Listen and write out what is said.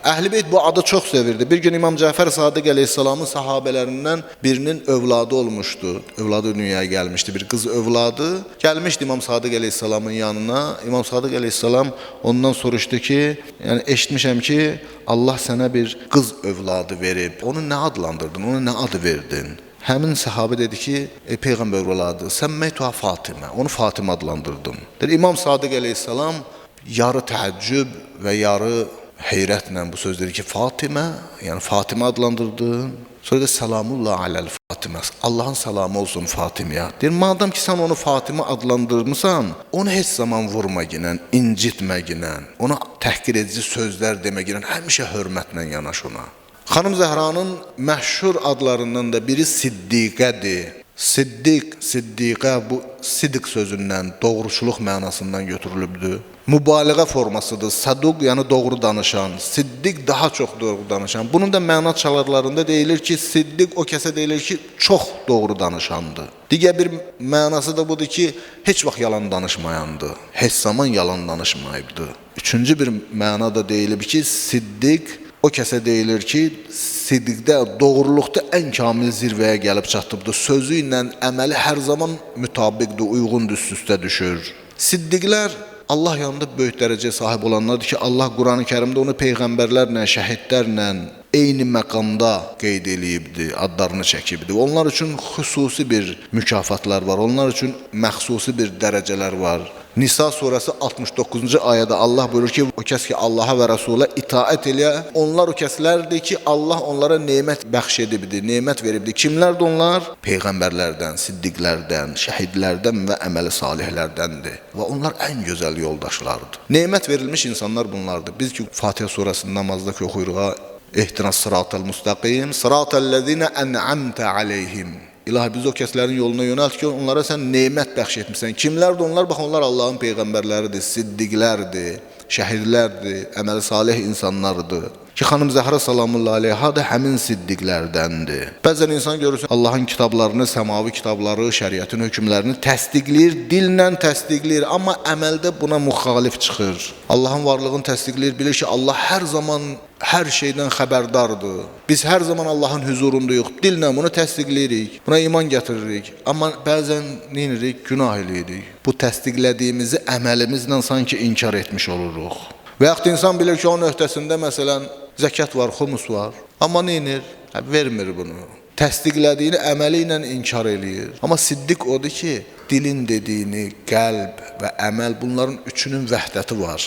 Əhl-i bu adı çox sevirdi. Bir gün İmam Cəfər Sadiq əleyhissalamın sahabələrindən birinin övladı olmuşdu. Övladı dünyaya gəlmişdi. Bir qız övladı gəlmişdi İmam Sadiq əleyhissalamın yanına. İmam Sadiq əleyhissalam ondan soruşdu ki, yəni eşitmişəm ki, Allah sənə bir qız övladı verib. Onu nə adlandırdın? Onu nə adı verdin? Həmin sahabe dedi ki, Peyğəmbər övladı, səmməytuha Fatimə. Onu Fatimə adlandırdım. Dedi, İmam Sadiq əleyhissalam yarı təəccüb və yarı heyrətlə bu söz dedi ki, Fatimə, yəni Fatimə adlandırdın. Sonra da Salamullah aləl Fatimə. Allahın salamı olsun Fatiməyə. Deyir, madam ki, sən onu Fatimə adlandırmısan, onu heç zaman vurma ginən, incitmə ginən, ona təhqir edici sözlər demə ginən, həmişə hörmətlə yanaş ona. Xanım Zəhranın məşhur adlarından da biri Siddiqədir. Siddiqə bu sidq sözündən, doğruçuluq mənasından götürülübdür. Mübaliğə formasıdır. Saduq, yəni doğru danışan. Siddiq daha çox doğru danışan. Bunun da məna çalarlarında deyilir ki, siddiq o kəsə deyilir ki, çox doğru danışandır. Digər bir mənası da budur ki, heç vaxt yalan danışmayandır. Heç zaman yalan danışmayıbdır. Üçüncü bir məna da deyilib ki, siddiq o kəsə deyilir ki, siddiqdə, doğruluqda ən kamil zirvəyə gəlib çatıbdır. Sözü ilə əməli hər zaman mütabiqdir, uyğundur, üst-üstə düşür. Siddiqlər Allah yanında böyük dərəcəyə sahib olanlardır ki, Allah Quran-ı Kərimdə onu peyğəmbərlərlə, şəhidlərlə eyni məqamda qeyd eləyibdir, adlarını çəkibdir. Onlar üçün xüsusi bir mükafatlar var, onlar üçün məxsusi bir dərəcələr var. Nisa surəsi 69-cu ayədə Allah buyurur ki, o kəs ki Allaha və Rəsula itaət eləyə, onlar o kəslərdir ki, Allah onlara nemət bəxş edibdir, nemət veribdir. Kimlərdir onlar? Peyğəmbərlərdən, siddiqlərdən, şəhidlərdən və əməli salihlərdəndir. Və onlar ən gözəl yoldaşlardır. Nemət verilmiş insanlar bunlardır. Biz ki, Fatihə surəsinin namazda ki, oxuyuruq, ehtinas sıratal müstəqim, sıratəl-ləzine ən'amtə aleyhim. İlahi, biz o kəslərin yoluna yönəlt ki, onlara sən nemət bəxş etmişsən. Kimlərdir onlar? Bax, onlar Allahın peyğəmbərləridir, siddiqlərdir, şəhidlərdir, əməli salih insanlardır. Ki, xanım Zəhra salamullah aleyha da həmin siddiqlərdəndir. Bəzən insan görürsən, Allahın kitablarını, səmavi kitabları, şəriətin hökmlərini təsdiqləyir, dillə təsdiqləyir, amma əməldə buna müxalif çıxır. Allahın varlığını təsdiqləyir, bilir ki, Allah hər zaman hər şeydən xəbərdardır. Biz hər zaman Allahın huzurundayıq, dillə bunu təsdiqləyirik, buna iman gətiririk. Amma bəzən neyinirik? Günah eləyirik. Bu təsdiqlədiyimizi əməlimizlə sanki inkar etmiş oluruq. Və yaxud insan bilir ki, onun öhdəsində məsələn zəkat var, xumus var. Amma neynir? Vermir bunu. Təsdiqlədiyini əməli ilə inkar eləyir. Amma siddiq odur ki, dilin dediyini, qəlb və əməl bunların üçünün vəhdəti var.